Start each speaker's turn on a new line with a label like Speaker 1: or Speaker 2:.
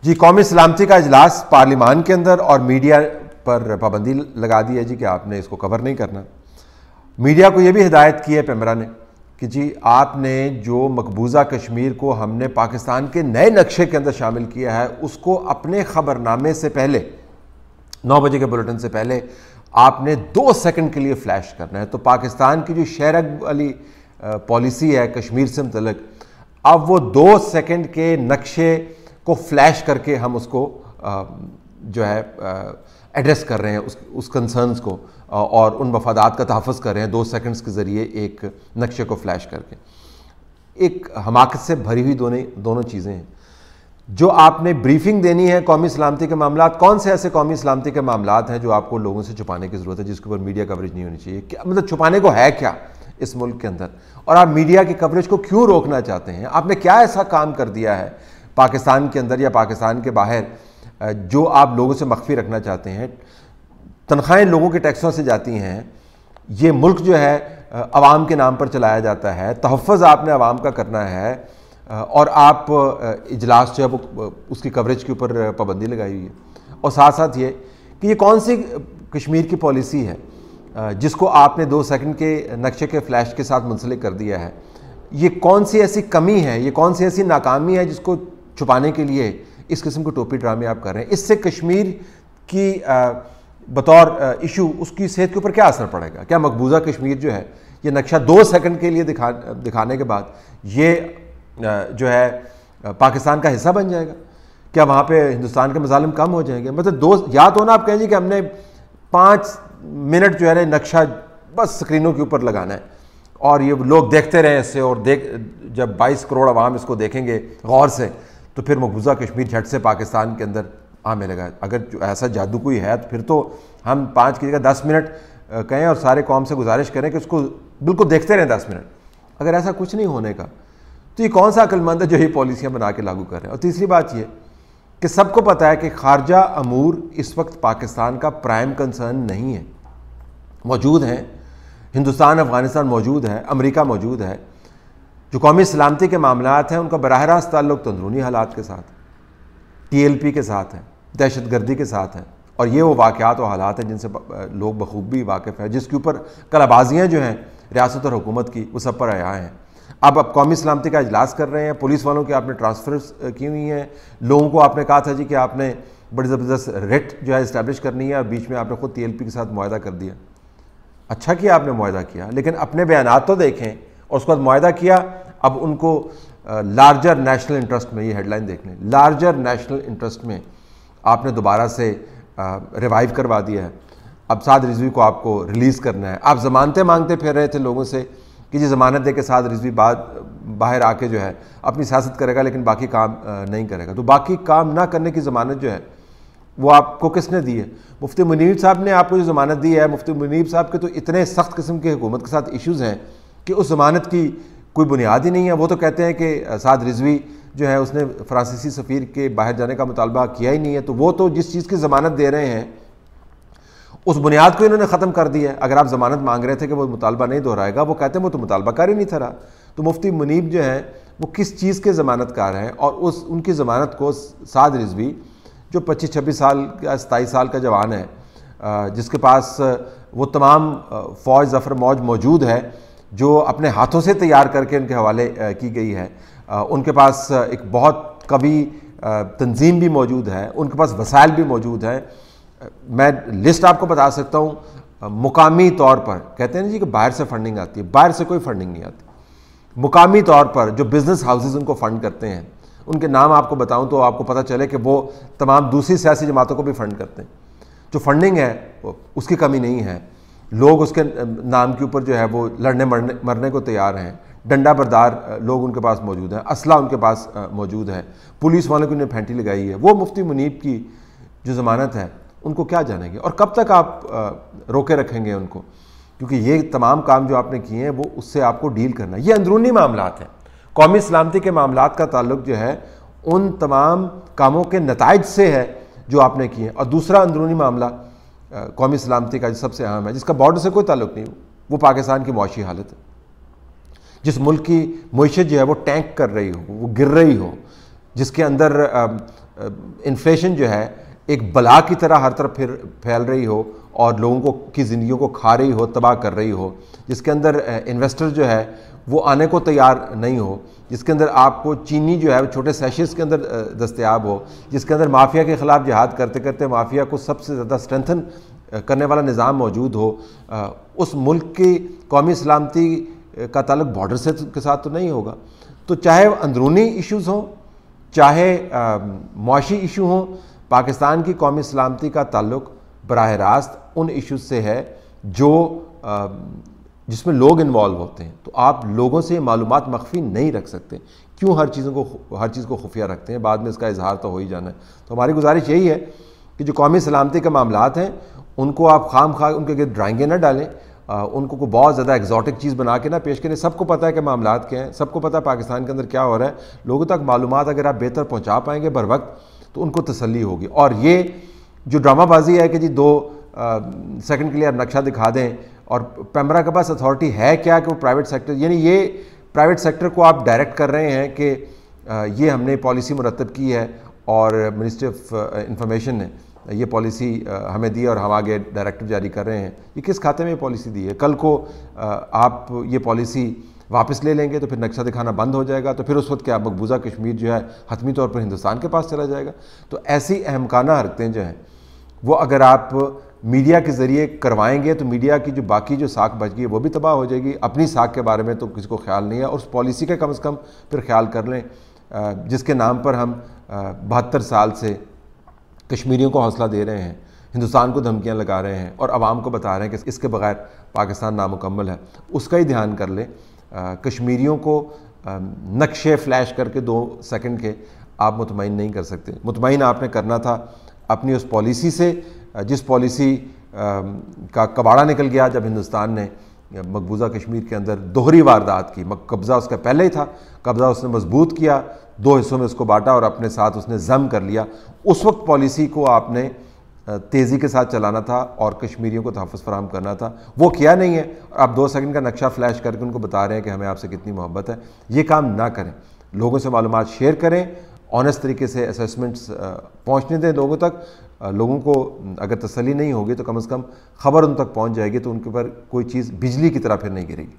Speaker 1: جی، قومی سلامتی کا اجلاس پارلیمان کے اندر اور میڈیا پر پابندی لگا دی ہے جی کہ آپ نے اس کو کور نہیں کرنا. میڈیا کو یہ بھی ہدایت کی ہے پیمرا نے کہ جی آپ نے جو مقبوضہ کشمیر کو ہم نے پاکستان کے نئے نقشے کے اندر شامل کیا ہے اس کو اپنے خبرنامے سے پہلے 9 بجے کے بلیٹن سے پہلے آپ نے 2 سیکنڈ کے لیے فلیش کرنا ہے. تو پاکستان کی جو شیرگ والی پالیسی ہے کشمیر سے متعلق، اب وہ 2 سیکنڈ کے نقشے کو فلیش کر کے ہم اس کو جو ہے ایڈریس کر رہے ہیں، اس کنسرنز کو اور ان مفادات کا تحفظ کر رہے ہیں 2 سیکنڈز کے ذریعے ایک نقشے کو فلیش کر کے. ایک حماقت سے بھری ہوئی دونوں چیزیں ہیں. جو آپ نے بریفنگ دینی ہے قومی سلامتی کے معاملات، کون سے ایسے قومی سلامتی کے معاملات ہیں جو آپ کو لوگوں سے چھپانے کی ضرورت ہے، جس کے اوپر میڈیا کوریج نہیں ہونی چاہیے؟ مطلب چھپانے کو ہے کیا اس ملک کے اندر، اور آپ میڈیا کی کوریج کو کیوں روکنا چاہتے ہیں؟ آپ نے کیا ایسا کام کر دیا ہے پاکستان کے اندر یا پاکستان کے باہر جو آپ لوگوں سے مخفی رکھنا چاہتے ہیں؟ تنخواہیں لوگوں کے ٹیکسوں سے جاتی ہیں، یہ ملک جو ہے عوام کے نام پر چلایا جاتا ہے، تحفظ آپ نے عوام کا کرنا ہے، اور آپ اجلاس جو ہے وہ اس کی کوریج کے اوپر پابندی لگائی ہوئی ہے. اور ساتھ ساتھ یہ کہ یہ کون سی کشمیر کی پالیسی ہے جس کو آپ نے 2 سیکنڈ کے نقشے کے فلیش کے ساتھ منسلک کر دیا ہے؟ یہ کون سی ایسی کمی ہے، یہ کون سی ایسی ناکامی ہے جس کو چھپانے کے لیے اس قسم کے ٹوپی ڈرامے آپ کر رہے ہیں؟ اس سے کشمیر کی بطور ایشو اس کی صحت کے اوپر کیا اثر پڑے گا؟ کیا مقبوضہ کشمیر جو ہے یہ نقشہ 2 سیکنڈ کے لیے دکھانے کے بعد یہ جو ہے پاکستان کا حصہ بن جائے گا؟ کیا وہاں پہ ہندوستان کے مظالم کم ہو جائیں گے؟ مطلب یا تو نا آپ کہیں جی کہ ہم نے 5 منٹ جو ہے نقشہ بس سکرینوں کے اوپر لگانا ہے اور یہ لوگ دیکھتے رہیں اس سے، اور جب 22 کروڑ عوام اس کو دیکھیں گے غور سے تو پھر مقبوضہ کشمیر جھٹ سے پاکستان کے اندر آنے لگا. اگر ایسا جادو کوئی ہے تو پھر تو ہم 5 کی جگہ 10 منٹ کہیں اور سارے قوم سے گزارش کریں کہ اس کو بالکل دیکھتے رہیں 10 منٹ. اگر ایسا کچھ نہیں ہونے کا تو یہ کون سا عقل مند ہے جو یہ پالیسیاں بنا کے لاگو کر رہے ہیں؟ اور تیسری بات یہ کہ سب کو پتہ ہے کہ خارجہ امور اس وقت پاکستان کا پرائم کنسرن نہیں ہے. موجود ہیں ہندوستان، افغانستان موجود ہے، امریکہ موجود ہے. جو قومی سلامتی کے معاملات ہیں ان کا براہ راست تعلق تو اندرونی حالات کے ساتھ، TLP کے ساتھ ہے، دہشت گردی کے ساتھ ہے، اور یہ وہ واقعات و حالات ہیں جن سے لوگ بخوبی واقف ہیں، جس کے اوپر کلابازیاں جو ہیں ریاست اور حکومت کی وہ سب پر عیاں ہیں. اب قومی سلامتی کا اجلاس کر رہے ہیں، پولیس والوں کی آپ نے ٹرانسفرز کی ہوئی ہیں، لوگوں کو آپ نے کہا تھا جی کہ آپ نے بڑی زبردست ریٹ جو ہے اسٹیبلش کرنی ہے، اور بیچ میں آپ نے خود TLP کے ساتھ معاہدہ کر دیا. اچھا کیا آپ نے معاہدہ کیا، لیکن اپنے بیانات تو دیکھیں. اور اس کے بعد معاہدہ کیا، اب ان کو لارجر نیشنل انٹرسٹ میں، یہ ہیڈ لائن دیکھ لیں، لارجر نیشنل انٹرسٹ میں آپ نے دوبارہ سے ریوائیو کروا دیا ہے. اب سعد رضوی کو آپ کو ریلیز کرنا ہے. آپ ضمانتیں مانگتے پھر رہے تھے لوگوں سے کہ جی ضمانت دے کے سعد رضوی باہر آ کے جو ہے اپنی سیاست کرے گا لیکن باقی کام نہیں کرے گا. تو باقی کام نہ کرنے کی ضمانت جو ہے وہ آپ کو کس نے دی ہے؟ مفتی منیر صاحب نے آپ کو جو ضمانت دی ہے. مفتی منیر صاحب کے تو اتنے سخت قسم کے حکومت کے ساتھ ایشوز ہیں کہ اس ضمانت کی کوئی بنیاد ہی نہیں ہے. وہ تو کہتے ہیں کہ سعد رضوی جو ہے اس نے فرانسیسی سفیر کے باہر جانے کا مطالبہ کیا ہی نہیں ہے. تو وہ تو جس چیز کی ضمانت دے رہے ہیں اس بنیاد کو انہوں نے ختم کر دی ہے. اگر آپ ضمانت مانگ رہے تھے کہ وہ مطالبہ نہیں دہرائے گا، وہ کہتے ہیں وہ تو مطالبہ کار ہی نہیں تھا. تو مفتی منیب جو ہیں وہ کس چیز کے ضمانت کار ہیں؟ اور ان کی ضمانت کو سعد رضوی جو 25-26 سال یا 27 سال کا جوان ہے، جس کے پاس وہ تمام فوج ظفر موج موجود ہے جو اپنے ہاتھوں سے تیار کر کے ان کے حوالے کی گئی ہے، ان کے پاس ایک بہت قوی تنظیم بھی موجود ہے، ان کے پاس وسائل بھی موجود ہیں. میں لسٹ آپ کو بتا سکتا ہوں. مقامی طور پر کہتے ہیں جی کہ باہر سے فنڈنگ آتی ہے، باہر سے کوئی فنڈنگ نہیں آتی. مقامی طور پر جو بزنس ہاؤسز ان کو فنڈ کرتے ہیں، ان کے نام آپ کو بتاؤں تو آپ کو پتہ چلے کہ وہ تمام دوسری سیاسی جماعتوں کو بھی فنڈ کرتے ہیں. جو فنڈنگ ہے اس کی کمی نہیں ہے. لوگ اس کے نام کے اوپر جو ہے وہ لڑنے مرنے کو تیار ہیں. ڈنڈا بردار لوگ ان کے پاس موجود ہیں، اسلحہ ان کے پاس موجود ہے، پولیس والوں کی انہیں پھینٹی لگائی ہے. وہ مفتی منیب کی جو ضمانت ہے ان کو کیا جانیں گے؟ اور کب تک آپ روکے رکھیں گے ان کو؟ کیونکہ یہ تمام کام جو آپ نے کیے ہیں وہ اس سے آپ کو ڈیل کرنا ہے. یہ اندرونی معاملات ہیں. قومی سلامتی کے معاملات کا تعلق جو ہے ان تمام کاموں کے نتائج سے ہے جو آپ نے کیے ہیں. اور دوسرا اندرونی معاملہ قومی سلامتی کا سب سے اہم ہے، جس کا بارڈر سے کوئی تعلق نہیں، وہ پاکستان کی معاشی حالت ہے. جس ملک کی معیشت جو ہے وہ ٹینک کر رہی ہو، وہ گر رہی ہو، جس کے اندر انفلیشن جو ہے ایک بلا کی طرح ہر طرف پھیل رہی ہو اور لوگوں کی زندگیوں کو کھا رہی ہو، تباہ کر رہی ہو، جس کے اندر انویسٹر جو ہے وہ آنے کو تیار نہیں ہو، جس کے اندر آپ کو چینی جو ہے وہ چھوٹے سیشز کے اندر دستیاب ہو، جس کے اندر مافیا کے خلاف جہاد کرتے کرتے مافیا کو سب سے زیادہ اسٹرینتھن کرنے والا نظام موجود ہو، اس ملک کی قومی سلامتی کا تعلق بارڈر کے ساتھ تو نہیں ہوگا۔ تو چاہے اندرونی ایشوز ہوں، چاہے معاشی ایشو ہوں، پاکستان کی قومی سلامتی کا تعلق براہ راست ان ایشوز سے ہے جس میں لوگ انوالو ہوتے ہیں۔ تو آپ لوگوں سے معلومات مخفی نہیں رکھ سکتے، کیوں ہر چیز کو خفیہ رکھتے ہیں، بعد میں اس کا اظہار تو ہو ہی جانا ہے۔ تو ہماری گزارش یہی ہے کہ جو قومی سلامتی کے معاملات ہیں ان کو آپ خام خواہ ان کے ڈرائنگیں نہ ڈالیں، ان کو بہت زیادہ ایگزوٹک چیز بنا کے نہ پیش کریں۔ سب کو پتہ ہے کہ معاملات کیا ہیں، سب کو پتہ ہے پاکستان کے اندر کیا ہو رہا ہے۔ لوگوں تک معلومات اگر آپ بہتر پہنچا پائیں گے بر وقت تو ان کو تسلی ہوگی۔ اور یہ جو ڈرامہ بازی ہے کہ جی 2 سیکنڈ کے لیے آپ نقشہ دکھا دیں، اور پیمرا کے پاس اتھارٹی ہے کیا کہ وہ پرائیویٹ سیکٹر، یعنی یہ پرائیویٹ سیکٹر کو آپ ڈائریکٹ کر رہے ہیں کہ یہ ہم نے پالیسی مرتب کی ہے اور منسٹری آف انفارمیشن نے یہ پالیسی ہمیں دی اور ہم آگے ڈائریکٹو جاری کر رہے ہیں۔ یہ کس کھاتے میں یہ پالیسی دی ہے؟ کل کو آپ یہ پالیسی واپس لے لیں گے تو پھر نقشہ دکھانا بند ہو جائے گا، تو پھر اس وقت کیا مقبوضہ کشمیر جو ہے حتمی طور پر ہندوستان کے پاس چلا جائے گا۔ تو ایسی احمقانہ حرکتیں جو ہیں وہ اگر آپ میڈیا کے ذریعے کروائیں گے تو میڈیا کی جو باقی جو ساکھ بچ گئی ہے وہ بھی تباہ ہو جائے گی۔ اپنی ساکھ کے بارے میں تو کسی کو خیال نہیں ہے، اور اس پالیسی کا کم از کم پھر خیال کر لیں جس کے نام پر ہم 72 سال سے کشمیریوں کو حوصلہ دے رہے ہیں، ہندوستان کو دھمکیاں لگا رہے ہیں اور عوام کو بتا رہے ہیں کہ اس کے بغیر پاکستان نامکمل ہے۔ اس کا ہی دھیان کر لیں۔ کشمیریوں کو نقشے فلیش کر کے 2 سیکنڈ کے آپ مطمئن نہیں کر سکتے۔ مطمئن آپ نے کرنا تھا اپنی اس پالیسی سے، جس پالیسی کا کباڑا نکل گیا جب ہندوستان نے مقبوضہ کشمیر کے اندر دوہری واردات کی۔ قبضہ اس کا پہلے ہی تھا، قبضہ اس نے مضبوط کیا، 2 حصوں میں اس کو بانٹا اور اپنے ساتھ اس نے ضم کر لیا۔ اس وقت پالیسی کو آپ نے تیزی کے ساتھ چلانا تھا اور کشمیریوں کو تحفظ فراہم کرنا تھا، وہ کیا نہیں ہے۔ آپ 2 سیکنڈ کا نقشہ فلیش کر کے ان کو بتا رہے ہیں کہ ہمیں آپ سے کتنی محبت ہے۔ یہ کام نہ کریں، لوگوں سے معلومات شیئر کریں، آنیسٹ طریقے سے اسیسمنٹس پہنچنے دیں لوگوں تک۔ لوگوں کو اگر تسلی نہیں ہوگی تو کم از کم خبر ان تک پہنچ جائے گی تو ان کے اوپر کوئی چیز بجلی کی طرح پھر نہیں گرے گی۔